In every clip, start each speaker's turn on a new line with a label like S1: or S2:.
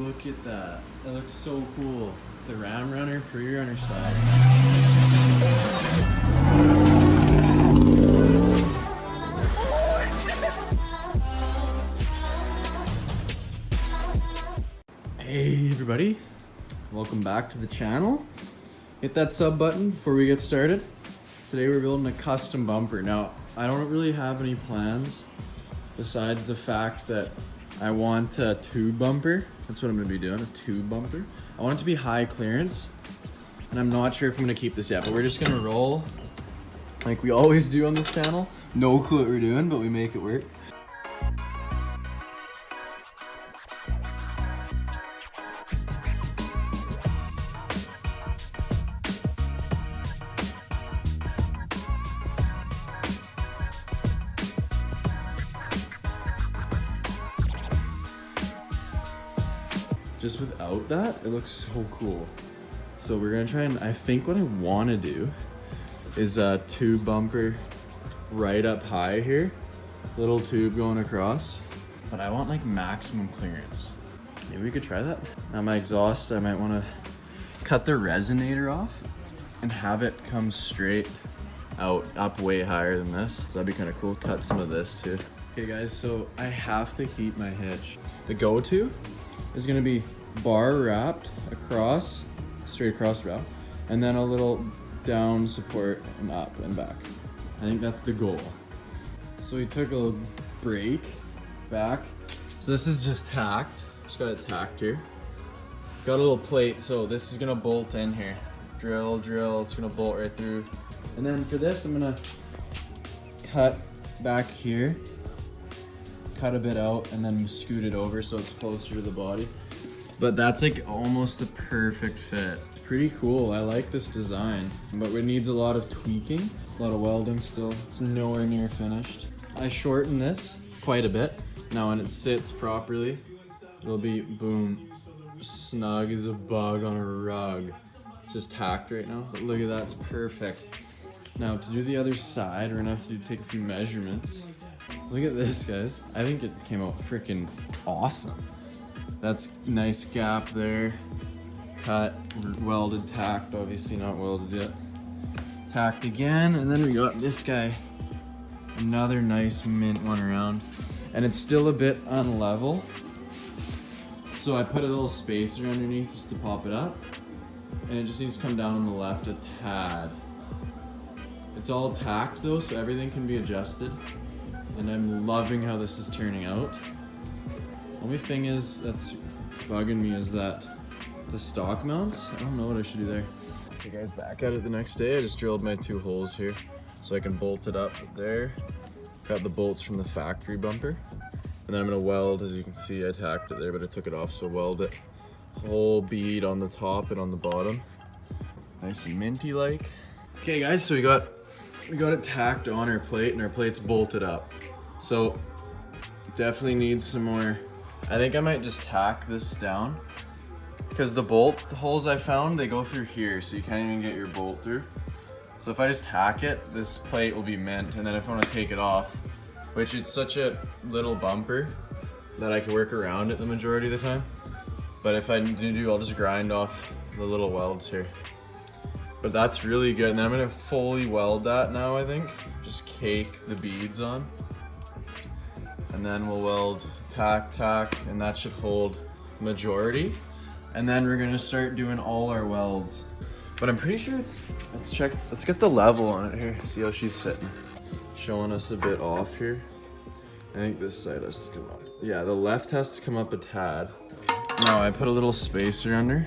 S1: Look at that. That looks so cool. The ramrunner, prerunner style. Hey everybody, welcome back to the channel. Hit that sub button before we get started. Today we're building a custom bumper. Now, I don't really have any plans besides the fact that I want a tube bumper. That's what I'm gonna be doing, a tube bumper. I want it to be high clearance, and I'm not sure if I'm gonna keep this yet, but we're just gonna roll like we always do on this channel. No clue what we're doing, but we make it work. Just without that, it looks so cool. So we're gonna try and, I think what I wanna do is a tube bumper right up high here. Little tube going across. But I want like maximum clearance. Maybe we could try that. Now my exhaust, I might wanna cut the resonator off and have it come straight out, up way higher than this. So that'd be kinda cool. Cut some of this too. Okay guys, so I have to heat my hitch. The go-to is gonna be bar wrapped across, straight across wrap, and then a little down support and up and back. I think that's the goal. So we took a break back. So this is just tacked. Just got it tacked here. Got a little plate, so this is gonna bolt in here. Drill, drill, it's gonna bolt right through. And then for this, I'm gonna cut back here, cut a bit out, and then scoot it over so it's closer to the body. But that's like almost a perfect fit. Pretty cool, I like this design. But it needs a lot of tweaking, a lot of welding still. It's nowhere near finished. I shortened this quite a bit. Now when it sits properly, it'll be, boom, snug as a bug on a rug. It's just tacked right now, but look at that, it's perfect. Now to do the other side, we're gonna have to take a few measurements. Look at this, guys. I think it came out freaking awesome. That's nice gap there. Cut, welded, tacked, obviously not welded yet. Tacked again, and then we got this guy. Another nice mint one around. And it's still a bit unlevel. So I put a little spacer underneath just to pop it up. And it just needs to come down on the left a tad. It's all tacked though, so everything can be adjusted. And I'm loving how this is turning out. Only thing is that's bugging me is that the stock mounts. I don't know what I should do there. Okay guys, back at it the next day. I just drilled my 2 holes here so I can bolt it up there. Got the bolts from the factory bumper. And then I'm gonna weld, as you can see, I tacked it there, but I took it off, so weld it. Whole bead on the top and on the bottom. Nice and minty like. Okay guys, so we got it tacked on our plate and our plate's bolted up. So definitely needs some more. I think I might just tack this down because the holes I found, they go through here, so you can't even get your bolt through. So if I just tack it, this plate will be mint, and then if I want to take it off, which it's such a little bumper that I can work around it the majority of the time. But if I do, I'll just grind off the little welds here. But that's really good, and then I'm gonna fully weld that now, I think. Just cake the beads on. And then we'll weld tack, tack, and that should hold majority. And then we're gonna start doing all our welds. But I'm pretty sure let's get the level on it here, see how she's sitting. Showing us a bit off here. I think this side has to come up. Yeah, the left has to come up a tad. Now I put a little spacer under,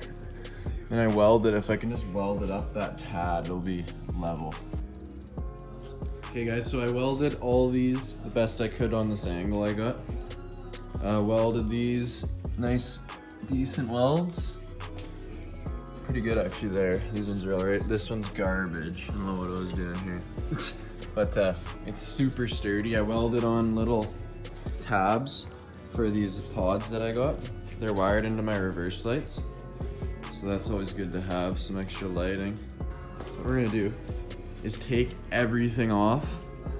S1: and I weld it. If I can just weld it up that tad, it'll be level. Okay guys, so I welded all these the best I could on this angle I got. Welded these nice, decent welds. Pretty good actually there. These ones are alright. This one's garbage. I don't know what I was doing here. But it's super sturdy. I welded on little tabs for these pods that I got. They're wired into my reverse lights. So that's always good to have, some extra lighting. What we're gonna do is take everything off,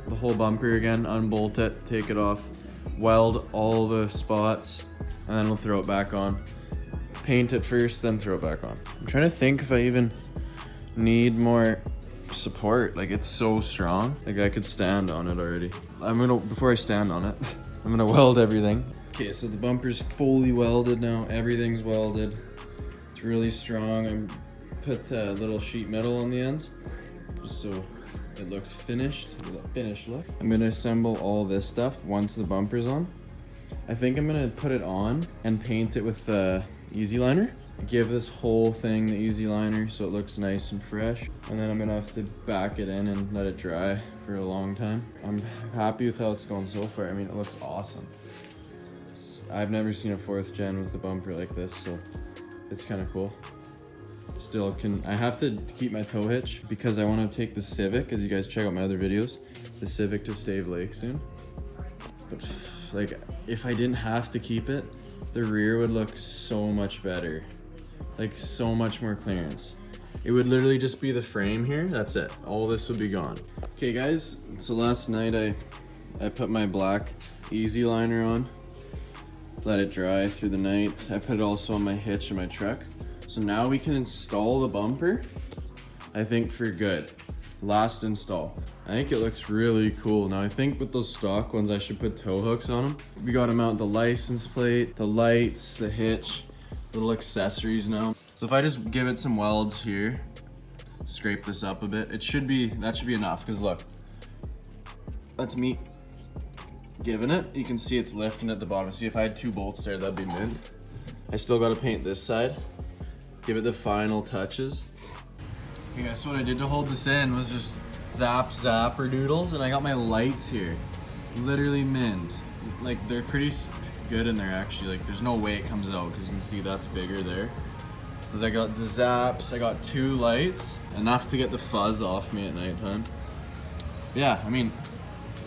S1: the whole bumper again, unbolt it, take it off, weld all the spots, and then we'll throw it back on. paint it first, then throw it back on. I'm trying to think if I even need more support. Like, it's so strong. Like, I could stand on it already. Before I stand on it, I'm gonna weld everything. Okay, so the bumper's fully welded now. Everything's welded. It's really strong. I put little sheet metal on the ends, just so it looks finished, a finished look. I'm gonna assemble all this stuff once the bumper's on. I think I'm gonna put it on and paint it with easy liner. Give this whole thing the easy liner so it looks nice and fresh. And then I'm gonna have to back it in and let it dry for a long time. I'm happy with how it's going so far. I mean, it looks awesome. I've never seen a 4th gen with a bumper like this, so it's kind of cool. Still I have to keep my tow hitch because I want to take the Civic, as you guys check out my other videos, the Civic to Stave Lake soon. But like, if I didn't have to keep it, the rear would look so much better. Like, so much more clearance. It would literally just be the frame here, that's it. All this would be gone. Okay guys, so last night I put my black easy liner on, let it dry through the night. I put it also on my hitch in my truck. So now we can install the bumper, I think, for good. Last install. I think it looks really cool. Now I think with those stock ones, I should put tow hooks on them. We got to mount the license plate, the lights, the hitch, little accessories now. So if I just give it some welds here, scrape this up a bit, that should be enough, because look, that's me giving it. You can see it's lifting at the bottom. See, if I had 2 bolts there, that'd be mint. I still got to paint this side. Give it the final touches. Okay guys, so what I did to hold this in was just zapper doodles, and I got my lights here. Literally mint. Like, they're pretty good in there actually. Like, there's no way it comes out because you can see that's bigger there. So I got the zaps, I got 2 lights, enough to get the fuzz off me at nighttime. Yeah, I mean,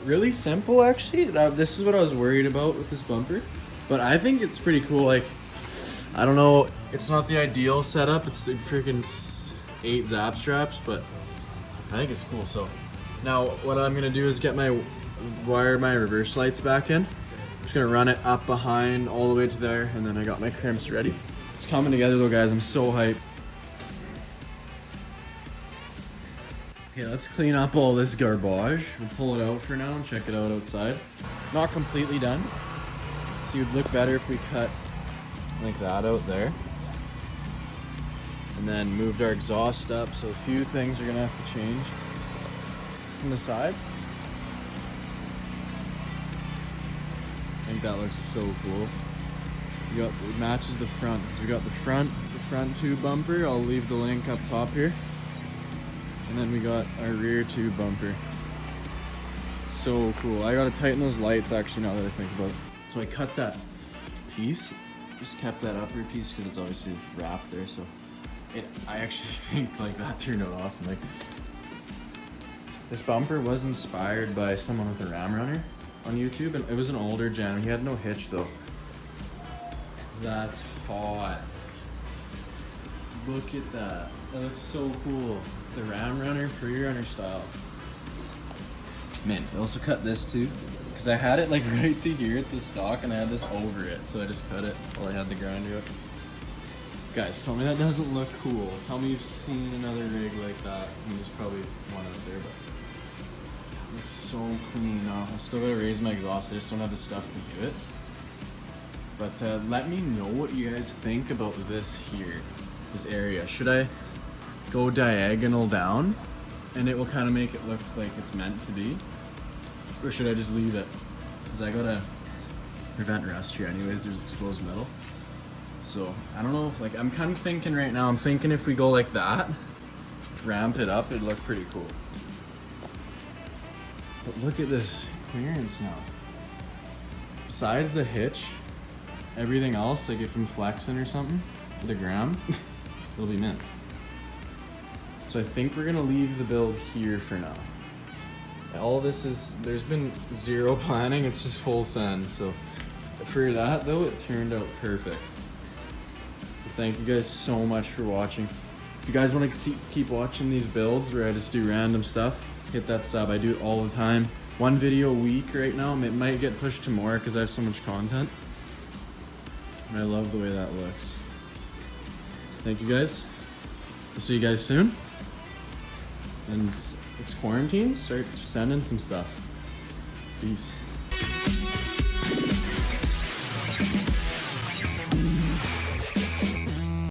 S1: really simple actually. This is what I was worried about with this bumper, but I think it's pretty cool. Like, I don't know, it's not the ideal setup. It's the freaking 8 zap straps, but I think it's cool. So now what I'm gonna do is wire my reverse lights back in. I'm just gonna run it up behind all the way to there, and then I got my crimps ready. It's coming together though, guys. I'm so hyped. Okay, let's clean up all this garbage. We'll pull it out for now and check it out outside. Not completely done. So you'd look better if we cut like that out there. And then moved our exhaust up, so a few things are gonna have to change from the side. I think that looks so cool. It matches the front, because we got the front tube bumper. I'll leave the link up top here. And then we got our rear tube bumper. So cool. I gotta tighten those lights actually now that I think about it. So I cut that piece, just kept that upper piece because it's obviously wrapped there, so I actually think like that turned out awesome. Like, this bumper was inspired by someone with a ramrunner on YouTube, and it was an older gen. He had no hitch though. That's hot. Look at that. That looks so cool. The ramrunner, prerunner style. Mint. I also cut this too, because I had it like right to here at the stock, and I had this over it, so I just cut it while I had the grinder up. Guys, tell me that doesn't look cool. Tell me you've seen another rig like that. I mean, there's probably one out there, but it looks so clean. Oh, I still gotta raise my exhaust. I just don't have the stuff to do it. But let me know what you guys think about this here, this area. Should I go diagonal down and it will kind of make it look like it's meant to be? Or should I just leave it? Because I gotta prevent rust here anyways, there's exposed metal. So I don't know, like, I'm kind of thinking right now, I'm thinking if we go like that, ramp it up, it'd look pretty cool. But look at this clearance now. Besides the hitch, everything else, like if I'm flexing or something, the gram, it'll be mint. So I think we're gonna leave the build here for now. All this is, there's been zero planning, it's just full send. So for that though, it turned out perfect. So thank you guys so much for watching. If you guys want to keep watching these builds where I just do random stuff, hit that sub. I do it all the time. 1 video a week right now. It might get pushed to more because I have so much content. And I love the way that looks. thank you guys. We'll see you guys soon. And it's quarantine, start sending some stuff. Peace.